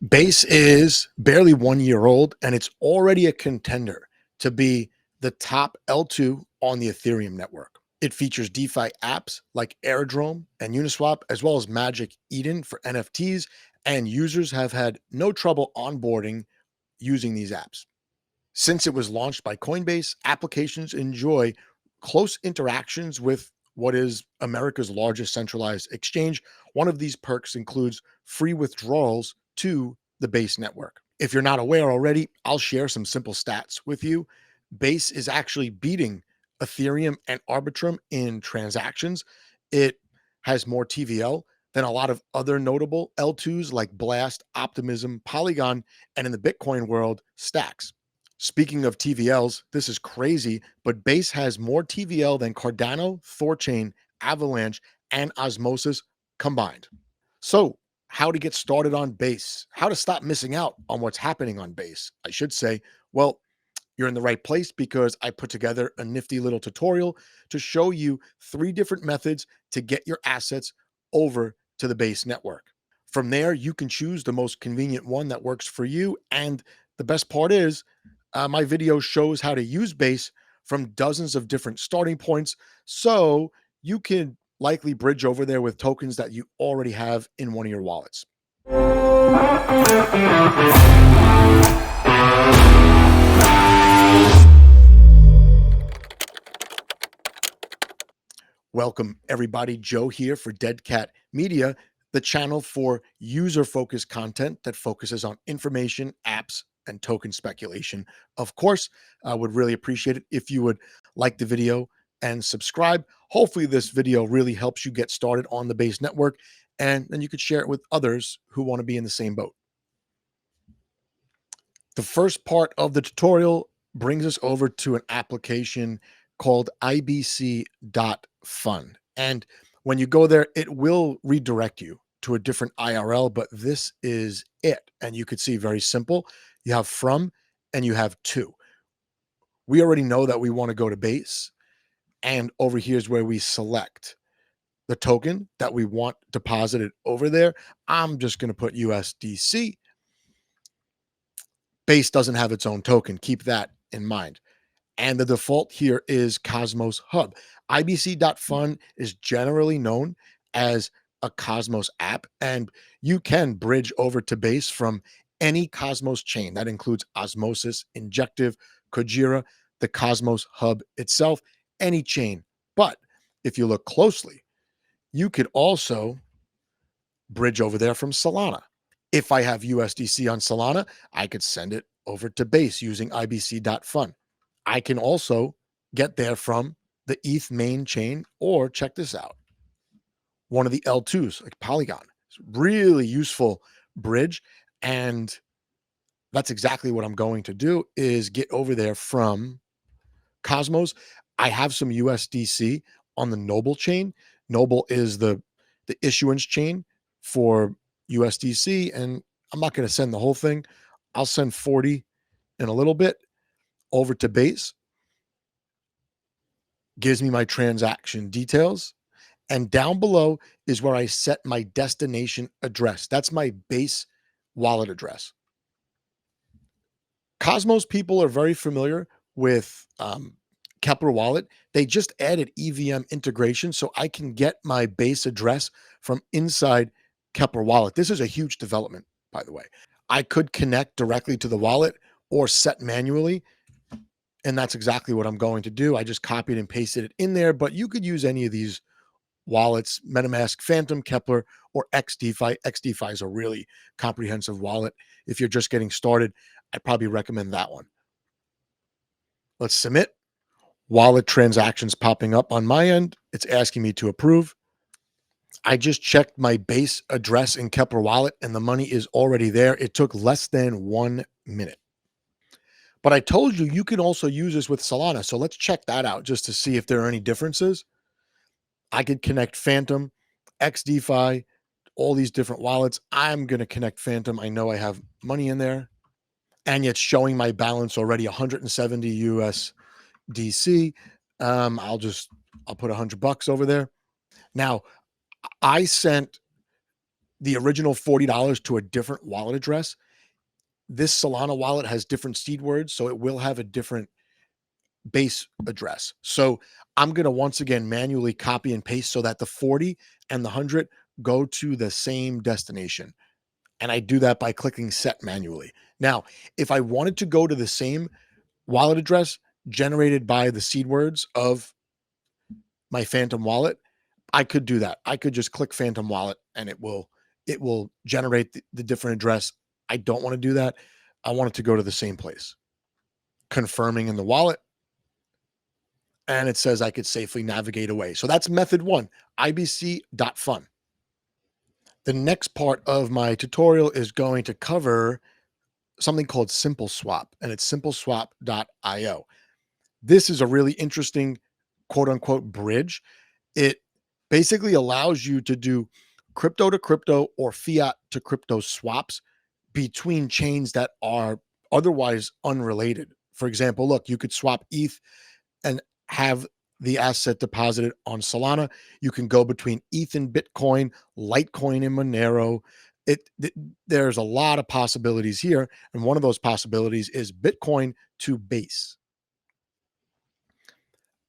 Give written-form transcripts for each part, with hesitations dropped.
Base is barely 1 year old, and it's already a contender to be the top L2 on the Ethereum network. It features DeFi apps like Airdrome and Uniswap, as well as Magic Eden for NFTs, and users have had no trouble onboarding using these apps. Since it was launched by Coinbase, applications enjoy close interactions with what is America's largest centralized exchange. One of these perks includes free withdrawals to the Base network. If you're not aware already, I'll share some simple stats with you. Base is actually beating Ethereum and Arbitrum in transactions. It has more TVL than a lot of other notable L2s like Blast, Optimism, Polygon, and in the Bitcoin world, Stacks. Speaking of TVLs, this is crazy, but Base has more TVL than Cardano, Thorchain, Avalanche, and Osmosis combined. So, how to get started on Base? How to stop missing out on what's happening on Base? I should say, well, you're in the right place because I put together a nifty little tutorial to show you 3 different methods to get your assets over to the Base network. From there, you can choose the most convenient one that works for you. And the best part is, my video shows how to use Base from dozens of different starting points. So you can likely bridge over there with tokens that you already have in one of your wallets. Welcome, everybody. Joe here for Dead Cat Media, the channel for user-focused content that focuses on information, apps, and token speculation. Of course, I would really appreciate it if you would like the video and subscribe. Hopefully, this video really helps you get started on the Base network, and then you could share it with others who want to be in the same boat. The first part of the tutorial brings us over to an application called ibc.fun. And when you go there, it will redirect you to a different IRL, but this is it. And you could see very simple. You have from and you have to. We already know that we want to go to Base. And over here is where we select the token that we want deposited over there. I'm just going to put USDC. Base doesn't have its own token. Keep that in mind. And the default here is Cosmos Hub. IBC.fun is generally known as a Cosmos app, and you can bridge over to Base from any Cosmos chain. That includes Osmosis, Injective, Kujira, the Cosmos Hub itself, any chain. But if you look closely, you could also bridge over there from Solana. If I have USDC on Solana, I could send it over to Base using ibc.fun. I can also get there from the ETH main chain, or check this out, one of the L2s like Polygon. It's really useful bridge, and that's exactly what I'm going to do is get over there from Cosmos. I have some USDC on the Noble chain. Noble is the issuance chain for USDC, and I'm not going to send the whole thing. I'll send 40 in a little bit over to Base. Gives me my transaction details. And down below is where I set my destination address. That's my Base wallet address. Cosmos people are very familiar with Kepler Wallet. They just added EVM integration, so I can get my Base address from inside Kepler Wallet. This is a huge development, by the way. I could connect directly to the wallet or set manually, and that's exactly what I'm going to do. I just copied and pasted it in there, but you could use any of these wallets: MetaMask, Phantom, Kepler, or XDeFi. XDeFi is a really comprehensive wallet. If you're just getting started, I probably recommend that one. Let's submit. Wallet transactions popping up on my end. It's asking me to approve. I just checked my Base address in Kepler Wallet, and the money is already there. It took less than 1 minute. But I told you, you can also use this with Solana. So let's check that out just to see if there are any differences. I could connect Phantom, XDeFi, all these different wallets. I'm going to connect Phantom. I know I have money in there, and yet showing my balance already 170 USDC. I'll put $100 over there. Now, I sent the original $40 to a different wallet address. This Solana wallet has different seed words, so it will have a different base address. So I'm going to once again manually copy and paste so that the 40 and the 100 go to the same destination. And I do that by clicking set manually. Now, if I wanted to go to the same wallet address generated by the seed words of my Phantom wallet, I could do that. I could just click Phantom wallet and it will generate the different address. I don't want to do that. I want it to go to the same place. Confirming in the wallet, and it says I could safely navigate away. So that's method one, ibc.fun. The next part of my tutorial is going to cover something called Simple Swap, and it's simpleswap.io. This is a really interesting quote unquote bridge. It basically allows you to do crypto to crypto or fiat to crypto swaps between chains that are otherwise unrelated. For example, look, you could swap ETH and have the asset deposited on Solana. You can go between ETH and Bitcoin, Litecoin and Monero. There's a lot of possibilities here, and one of those possibilities is Bitcoin to Base.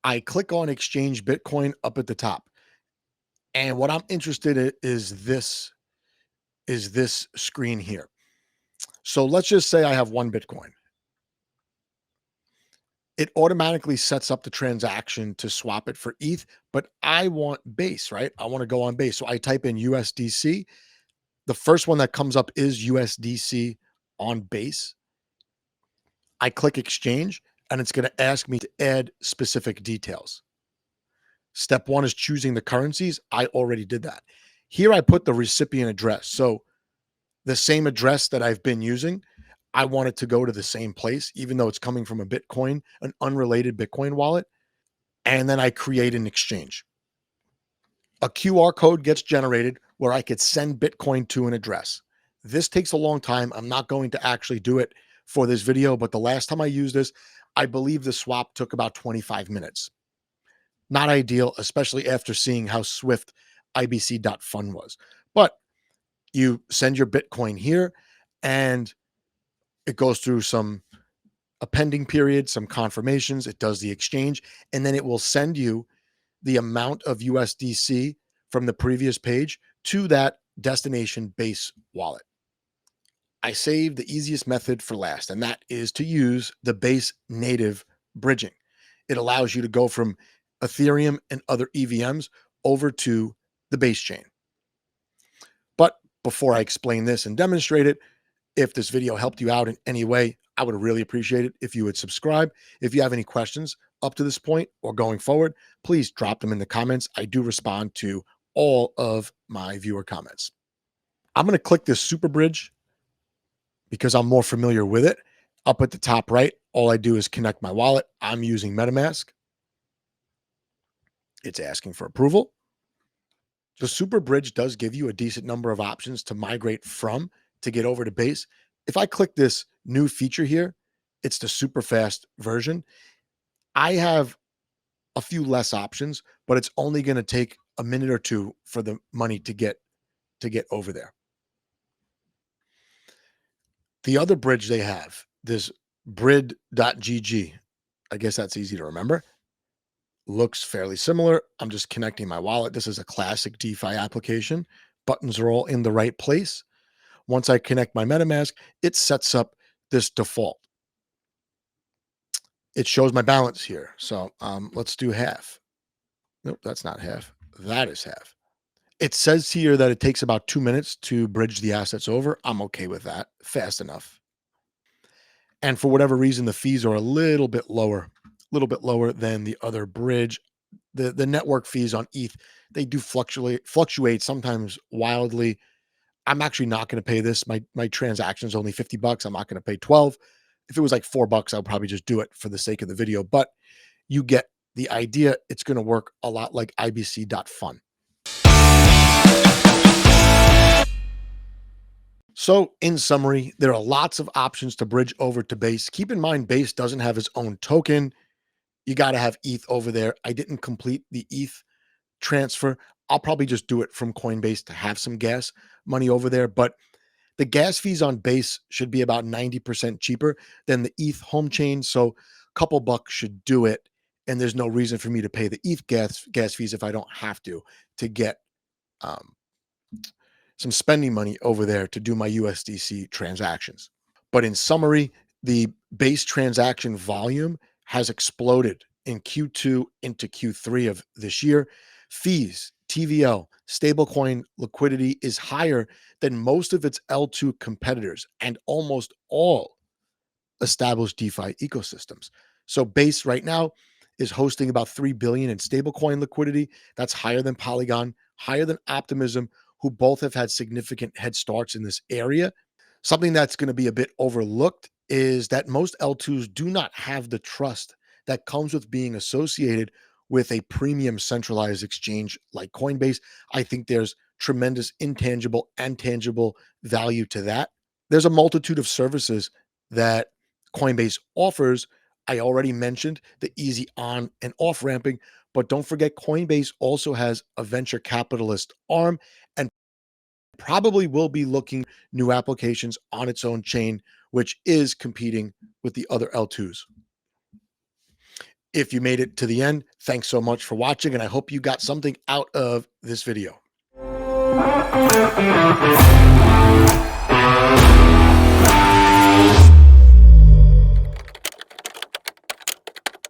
I click on Exchange Bitcoin up at the top, and what I'm interested in is this screen here. So let's just say I have one Bitcoin. It automatically sets up the transaction to swap it for ETH, but I want Base, right? I want to go on Base. So I type in USDC. The first one that comes up is USDC on Base. I click Exchange, and it's going to ask me to add specific details. Step one is choosing the currencies. I already did that. Here I put the recipient address. So the same address that I've been using, I want it to go to the same place, even though it's coming from a Bitcoin, an unrelated Bitcoin wallet. And then I create an exchange. A QR code gets generated where I could send Bitcoin to an address. This takes a long time. I'm not going to actually do it for this video, but the last time I used this, I believe the swap took about 25 minutes. Not ideal, especially after seeing how swift ibc.fun was. But you send your Bitcoin here, and it goes through a pending period, some confirmations. It does the exchange, and then it will send you the amount of USDC from the previous page to that destination Base wallet. I saved the easiest method for last, and that is to use the Base native bridging. It allows you to go from Ethereum and other EVMs over to the Base chain. But before I explain this and demonstrate it, if this video helped you out in any way, I would really appreciate it if you would subscribe. If you have any questions up to this point or going forward, please drop them in the comments. I do respond to all of my viewer comments. I'm going to click this super bridge because I'm more familiar with it. Up at the top right, all I do is connect my wallet. I'm using MetaMask. It's asking for approval. The super bridge does give you a decent number of options to migrate from to get over to Base. If I click this new feature here, it's the super fast version. I have a few less options, but it's only going to take a minute or two for the money to get over there. The other bridge they have, this brid.gg, I guess that's easy to remember. Looks fairly similar. I'm just connecting my wallet. This is a classic DeFi application. Buttons are all in the right place. Once I connect my MetaMask, it sets up this default. It shows my balance here. So let's do half. Nope, that's not half. That is half. It says here that it takes about 2 minutes to bridge the assets over. I'm okay with that. Fast enough. And for whatever reason, the fees are a little bit lower than the other bridge. The network fees on ETH, they do fluctuate sometimes wildly. I'm actually not going to pay this. My transaction is only $50. I'm not going to pay 12. If it was like $4, I'll probably just do it for the sake of the video. But you get the idea. It's going to work a lot like ibc.fun. So in summary, there are lots of options to bridge over to Base. Keep in mind, Base doesn't have its own token. You got to have ETH over there. I didn't complete the ETH transfer. I'll probably just do it from Coinbase to have some gas money over there. But the gas fees on Base should be about 90% cheaper than the ETH home chain. So a couple bucks should do it. And there's no reason for me to pay the ETH gas fees if I don't have to get um, some spending money over there to do my USDC transactions. But in summary, the Base transaction volume has exploded in Q2 into Q3 of this year. Fees, TVL, stablecoin liquidity is higher than most of its L2 competitors and almost all established DeFi ecosystems. So Base right now is hosting about 3 billion in stablecoin liquidity. That's higher than Polygon, higher than Optimism, who both have had significant head starts in this area. Something that's going to be a bit overlooked is that most L2s do not have the trust that comes with being associated with a premium centralized exchange like Coinbase. I think there's tremendous intangible and tangible value to that. There's a multitude of services that Coinbase offers. I already mentioned the easy on and off ramping, but don't forget Coinbase also has a venture capitalist arm and probably will be looking new applications on its own chain, which is competing with the other L2s. If you made it to the end, thanks so much for watching, and I hope you got something out of this video.